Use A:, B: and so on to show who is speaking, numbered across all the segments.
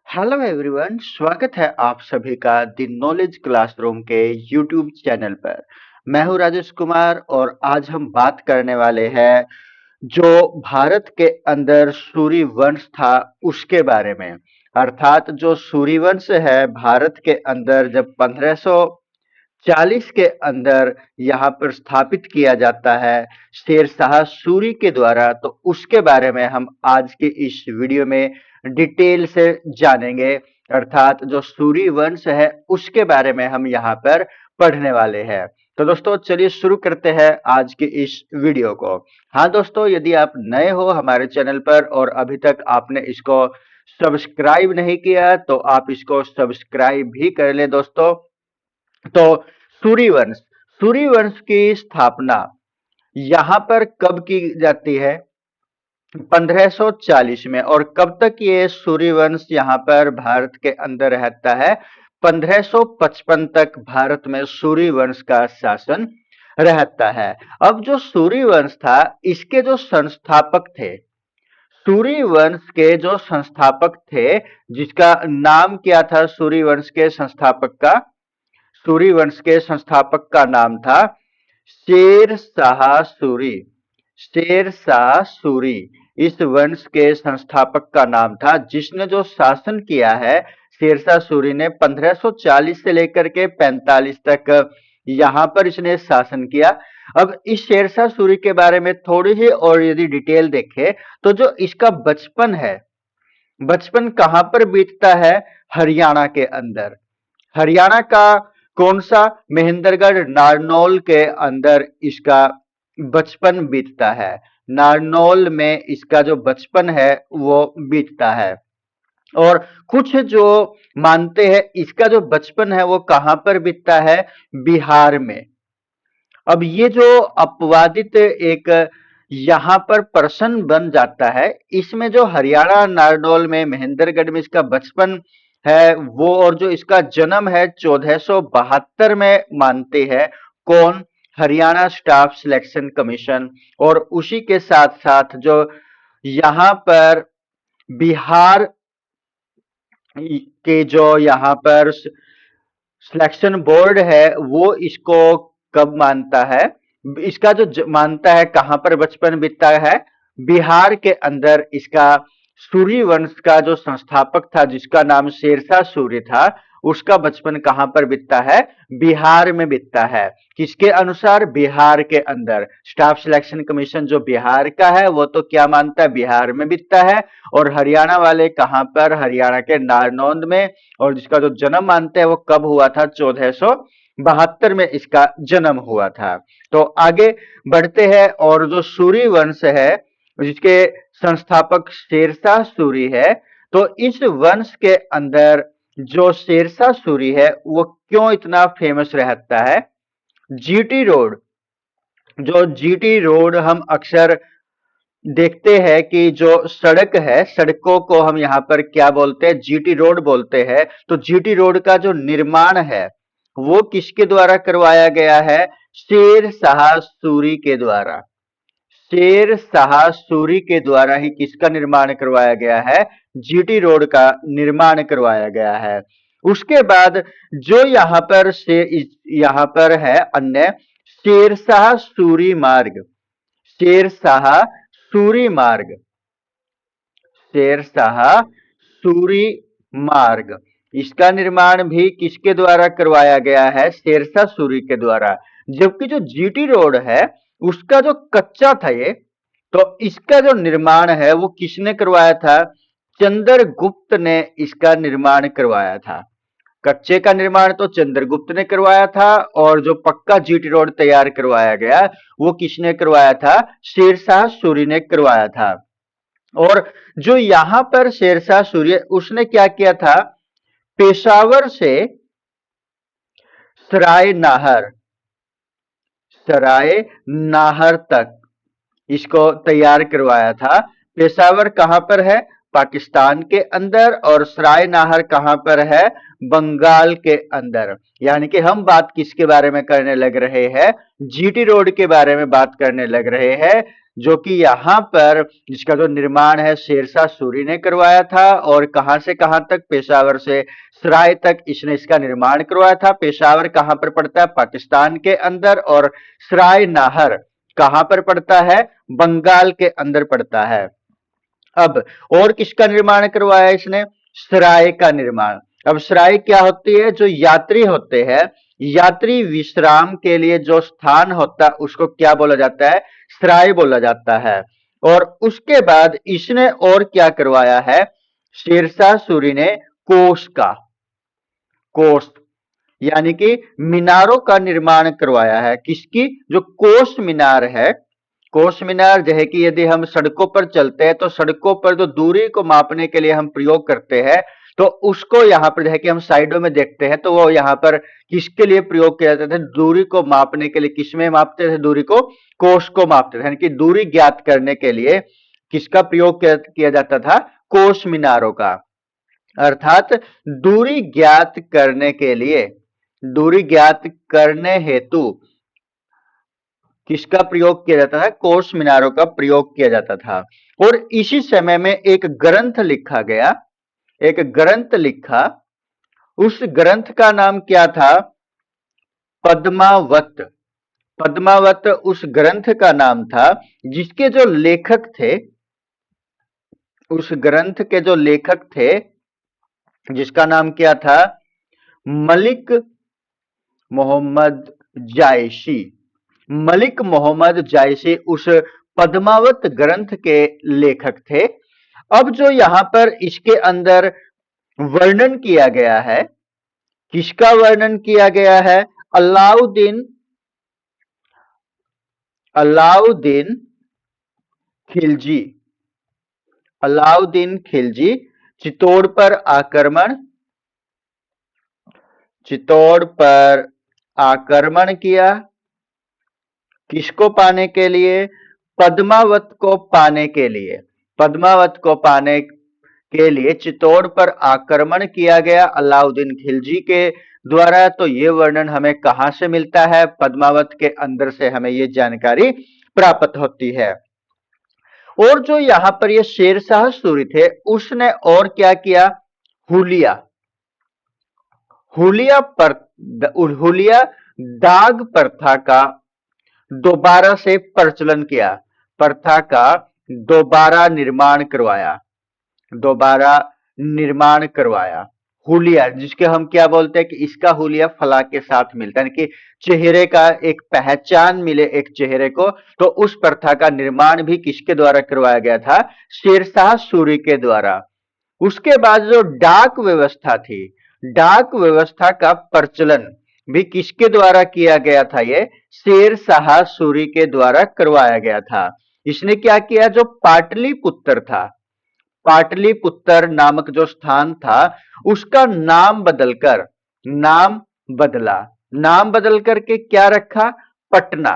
A: Hello everyone, स्वागत है आप सभी का द नॉलेज क्लासरूम के यूट्यूब चैनल पर। मैं हूं राजेश कुमार और आज हम बात करने वाले हैं जो भारत के अंदर सूर्य वंश था उसके बारे में। अर्थात जो सूर्य वंश है भारत के अंदर जब 1540 के अंदर यहाँ पर स्थापित किया जाता है शेरशाह सूरी के द्वारा, तो उसके बारे में हम आज के इस वीडियो में डिटेल से जानेंगे। अर्थात जो सूरी वंश है उसके बारे में हम यहाँ पर पढ़ने वाले हैं। तो दोस्तों चलिए शुरू करते हैं आज के इस वीडियो को। हाँ दोस्तों, यदि आप नए हो हमारे चैनल पर और अभी तक आपने इसको सब्सक्राइब नहीं किया तो आप इसको सब्सक्राइब भी कर ले दोस्तों। तो सूर्यवंश सूर्यवंश की स्थापना यहाँ पर कब की जाती है? 1540 में। और कब तक ये सूर्यवंश यहाँ पर भारत के अंदर रहता है? 1555 तक भारत में सूर्यवंश का शासन रहता है। अब जो सूर्यवंश था इसके जो संस्थापक थे, सूर्यवंश के जो संस्थापक थे, जिसका नाम क्या था सूर्यवंश के संस्थापक का? सूर्यवंश के संस्थापक का नाम था शेर शाह सूरी। शेर शाह सूरी इस वंश के संस्थापक का नाम था, जिसने जो शासन किया है शेरशाह सूरी ने 1540 से लेकर के 45 तक यहाँ पर इसने शासन किया। अब इस शेरशाह सूरी के बारे में थोड़ी ही और यदि डिटेल देखें तो जो इसका बचपन है, बचपन कहाँ पर बीतता है? हरियाणा के अंदर। हरियाणा का कौन सा? महेंद्रगढ़ नारनौल के अंदर इसका बचपन बीतता है। नारनौल में इसका जो बचपन है वो बीतता है। और कुछ जो मानते हैं इसका जो बचपन है वो कहां पर बीतता है? बिहार में। अब ये जो अपवादित एक यहाँ पर प्रश्न बन जाता है, इसमें जो हरियाणा नारनौल में महेंद्रगढ़ में इसका बचपन है वो, और जो इसका जन्म है 1472 में मानते हैं कौन? Haryana staff selection commission. और उसी के साथ साथ जो यहाँ पर बिहार के जो यहाँ पर सिलेक्शन बोर्ड है वो इसको कब मानता है? इसका जो मानता है कहां पर बचपन बीतता है? बिहार के अंदर इसका सूर्यवंश का जो संस्थापक था जिसका नाम शेरशाह सूर्य था, उसका बचपन कहां पर बीतता है? बिहार में बीतता है। किसके अनुसार? बिहार के अंदर। स्टाफ सिलेक्शन कमीशन जो बिहार का है वो तो क्या मानता है? बिहार में बीतता है। और हरियाणा वाले कहां पर? हरियाणा के नारनौंद में। और जिसका जो जन्म मानते हैं वो कब हुआ था? 1472 में इसका जन्म हुआ था। तो आगे बढ़ते हैं और जो सूर्य वंश है जिसके संस्थापक शेरशाह सूरी है, तो इस वंश के अंदर जो शेरशाह सूरी है वो क्यों इतना फेमस रहता है? जीटी रोड, जो जीटी रोड हम अक्सर देखते हैं कि जो सड़क है, सड़कों को हम यहाँ पर क्या बोलते हैं? जीटी रोड बोलते हैं। तो जीटी रोड का जो निर्माण है वो किसके द्वारा करवाया गया है? शेर शाह सूरी के द्वारा। शेर शाह सूरी के द्वारा ही किसका निर्माण करवाया गया है? जीटी रोड का निर्माण करवाया गया है। उसके बाद जो यहाँ पर है अन्य शेरशाह सूरी मार्ग। शेरशाह सूरी मार्ग, शेरशाह सूरी मार्ग, इसका निर्माण भी किसके द्वारा करवाया गया है? शेरशाह सूरी के द्वारा। जबकि जो जीटी रोड है उसका जो कच्चा था ये, तो इसका जो निर्माण है वो किसने करवाया था? चंद्रगुप्त ने इसका निर्माण करवाया था। कच्चे का निर्माण तो चंद्रगुप्त ने करवाया था और जो पक्का जीटी रोड तैयार करवाया गया वो किसने करवाया था? शेरशाह सूरी ने करवाया था। और जो यहां पर शेरशाह सूरी उसने क्या किया था? पेशावर से सराय नाहर, सराय नाहर तक इसको तैयार करवाया था। पेशावर कहां पर है? पाकिस्तान के अंदर। और सराय नाहर कहां पर है? बंगाल के अंदर। यानी कि हम बात किसके बारे में करने लग रहे हैं? जीटी रोड के बारे में बात करने लग रहे हैं। जो कि यहाँ पर जिसका जो निर्माण है शेरशाह सूरी ने करवाया था, और कहां से कहां तक, पेशावर से सराय तक इसने इसका निर्माण करवाया था। पेशावर कहां पर पड़ता है, पाकिस्तान के अंदर, और सराय नाहर कहां पर पड़ता है, बंगाल के अंदर पड़ता है। अब और किसका निर्माण करवाया इसने, सराय का निर्माण। अब सराय क्या होती है, जो यात्री होते हैं, यात्री विश्राम के लिए जो स्थान होता है उसको क्या बोला जाता है, सराय बोला जाता है। और उसके बाद इसने और क्या करवाया है, शेरशाह सूरी ने कोस का, कोस यानी कि मीनारों का निर्माण करवाया है। किसकी, जो कोस मीनार है, कोस मीनार जो है कि यदि हम सड़कों पर चलते हैं तो सड़कों पर जो दूरी को मापने के लिए हम प्रयोग करते हैं, तो उसको यहाँ पर जो है कि हम साइडों में देखते हैं, तो वो यहाँ पर किसके लिए प्रयोग किया जाता था, दूरी को मापने के लिए। किसमें मापते थे दूरी को, कोस को मापते थे, यानी कि दूरी ज्ञात करने के लिए किसका प्रयोग किया जाता था, कोस मीनारों का। अर्थात दूरी ज्ञात करने के लिए, दूरी ज्ञात करने हेतु किसका प्रयोग किया जाता था, कोस मीनारों का प्रयोग किया जाता था। और इसी समय में एक ग्रंथ लिखा गया, एक ग्रंथ लिखा, उस ग्रंथ का नाम क्या था, पद्मावत। पद्मावत उस ग्रंथ का नाम था, जिसके जो लेखक थे, उस ग्रंथ के जो लेखक थे, जिसका नाम क्या था, मलिक मोहम्मद जायसी। मलिक मोहम्मद जायसी उस पद्मावत ग्रंथ के लेखक थे। अब जो यहां पर इसके अंदर वर्णन किया गया है, किसका वर्णन किया गया है, अलाउद्दीन, अलाउद्दीन खिलजी, अलाउद्दीन खिलजी चित्तौड़ पर आक्रमण, चित्तौड़ पर आक्रमण किया, किसको पाने के लिए, पद्मावत को पाने के लिए। पद्मावत को पाने के लिए चित्तौड़ पर आक्रमण किया गया अलाउद्दीन खिलजी के द्वारा। तो ये वर्णन हमें कहां से मिलता है, पद्मावत के अंदर से हमें ये जानकारी प्राप्त होती है। और जो यहां पर ये शेरशाह सूरी थे, उसने और क्या किया, हुलिया, हुलिया पर, हुलिया दाग प्रथा का दोबारा से प्रचलन किया, प्रथा का दोबारा निर्माण करवाया, दोबारा निर्माण करवाया। हुलिया जिसके हम क्या बोलते हैं कि इसका हुलिया फला के साथ मिलता है, यानी कि चेहरे का एक पहचान मिले एक चेहरे को। तो उस प्रथा का निर्माण भी किसके द्वारा करवाया गया था, शेरशाह सूरी के द्वारा। उसके बाद जो डाक व्यवस्था थी, डाक व्यवस्था का प्रचलन भी किसके द्वारा किया गया था, ये शेरशाह सूरी के द्वारा करवाया गया था। इसने क्या किया, जो पाटलिपुत्र था, पाटलिपुत्र नामक जो स्थान था, उसका नाम बदलकर, नाम बदला, नाम बदल करके क्या रखा, पटना।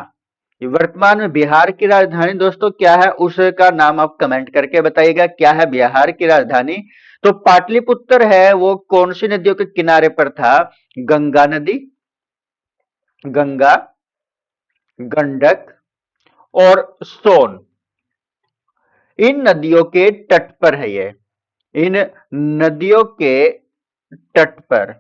A: वर्तमान में बिहार की राजधानी दोस्तों क्या है, उसका नाम आप कमेंट करके बताइएगा, क्या है बिहार की राजधानी। तो पाटलिपुत्र है वो कौन सी नदियों के किनारे पर था, गंगा नदी, गंगा, गंडक और सोन, इन नदियों के तट पर है ये, इन नदियों के तट पर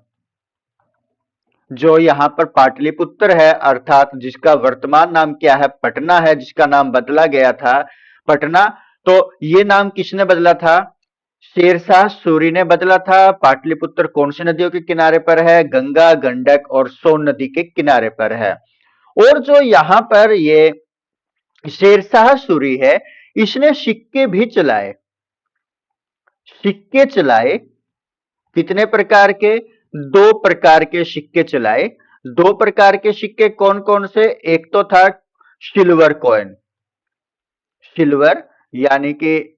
A: जो यहां पर पाटलिपुत्र है, अर्थात जिसका वर्तमान नाम क्या है, पटना है, जिसका नाम बदला गया था पटना। तो ये नाम किसने बदला था, शेरशाह सूरी ने बदला था। पाटलिपुत्र कौन सी नदियों के किनारे पर है, गंगा, गंडक और सोन नदी के किनारे पर है। और जो यहां पर ये शेरशाह सूरी है, इसने सिक्के भी चलाए, सिक्के चलाए, कितने प्रकार के, दो प्रकार के सिक्के चलाए। दो प्रकार के सिक्के कौन कौन से, एक तो था सिल्वर कॉइन, सिल्वर यानी कि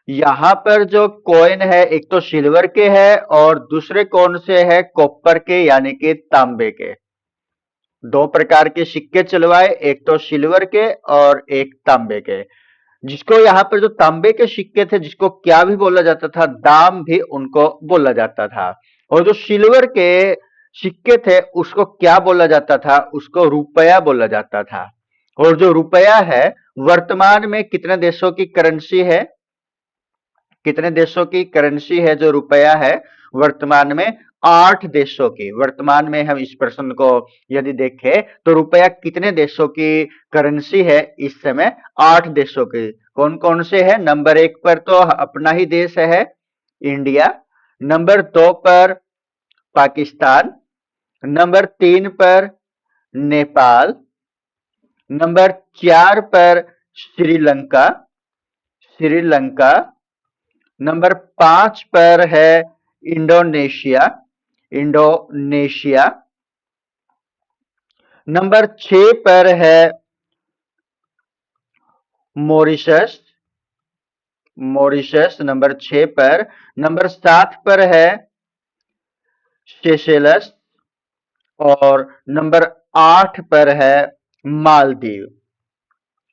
A: यहां पर जो कॉइन है एक तो सिल्वर के है, और दूसरे कौन से है, कॉपर के यानी कि तांबे के। दो प्रकार के सिक्के चलवाए, एक तो सिल्वर के और एक तांबे के। जिसको यहाँ पर जो तांबे के सिक्के थे, जिसको क्या भी बोला जाता था, दाम भी उनको बोला जाता था। और जो सिल्वर के सिक्के थे उसको क्या बोला जाता था, उसको रुपया बोला जाता था। और जो रुपया है वर्तमान में कितने देशों की करेंसी है? कितने देशों की करेंसी है जो रुपया है वर्तमान में? 8 देशों की। वर्तमान में हम इस प्रश्न को यदि देखें तो रुपया कितने देशों की करेंसी है इस समय? 8 देशों की। कौन कौन से है? नंबर 1 पर तो अपना ही देश है इंडिया, नंबर 2 पर पाकिस्तान, नंबर 3 पर नेपाल, नंबर 4 पर श्रीलंका, श्रीलंका, नंबर 5 पर है इंडोनेशिया, इंडोनेशिया, नंबर 6 पर है मॉरिशस, मॉरिशस नंबर 6 पर, नंबर 7 पर है सेशेल्स और नंबर 8 पर है मालदीव,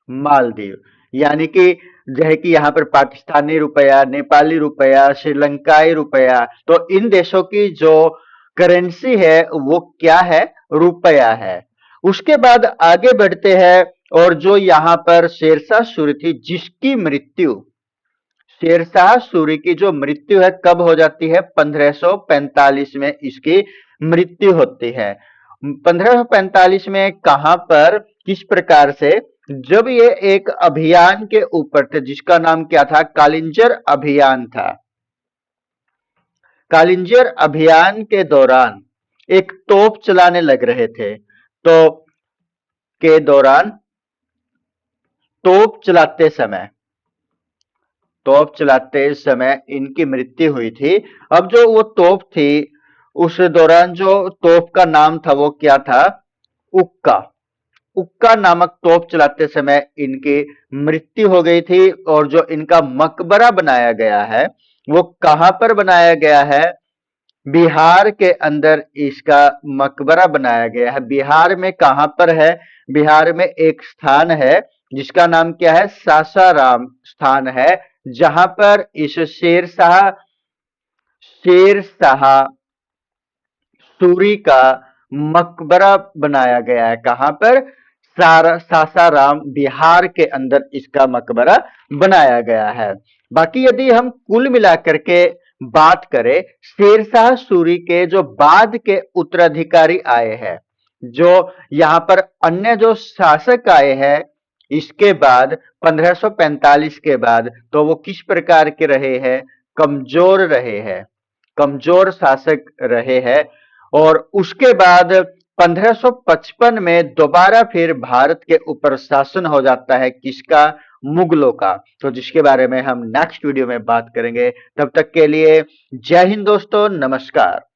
A: मालदीव। यानी कि जो है कि यहाँ पर पाकिस्तानी रुपया, नेपाली रुपया, श्रीलंकाई रुपया, तो इन देशों की जो करेंसी है वो क्या है? रुपया है। उसके बाद आगे बढ़ते हैं और जो यहाँ पर शेरशाह सूरी थी जिसकी मृत्यु, शेरशाह सूरी की जो मृत्यु है कब हो जाती है? 1545 में इसकी मृत्यु होती है। 1545 में कहां पर, किस प्रकार से? जब ये एक अभियान के ऊपर थे जिसका नाम क्या था? कालिंजर अभियान था। कालिंजर अभियान के दौरान एक तोप चलाने लग रहे थे, तो के दौरान तोप चलाते समय, तोप चलाते समय इनकी मृत्यु हुई थी। अब जो वो तोप थी उस दौरान जो तोप का नाम था वो क्या था? उक्का। उक्का नामक तोप चलाते समय इनकी मृत्यु हो गई थी। और जो इनका मकबरा बनाया गया है वो कहां पर बनाया गया है? बिहार के अंदर इसका मकबरा बनाया गया है। बिहार में कहां पर है? बिहार में एक स्थान है जिसका नाम क्या है? सासाराम स्थान है, जहां पर इस शेरशाह सूरी का मकबरा बनाया गया है। कहां पर? सासाराम बिहार के अंदर इसका मकबरा बनाया गया है। बाकी यदि हम कुल मिलाकर के बात करें, शेरशाह सूरी के जो बाद के उत्तराधिकारी आए हैं, जो यहाँ पर अन्य जो शासक आए हैं इसके बाद 1545 के बाद, तो वो किस प्रकार के रहे हैं? कमजोर रहे हैं, कमजोर शासक रहे हैं। और उसके बाद 1555 में दोबारा फिर भारत के ऊपर शासन हो जाता है किसका? मुगलों का। तो जिसके बारे में हम नेक्स्ट वीडियो में बात करेंगे। तब तक के लिए जय हिंद दोस्तों, नमस्कार।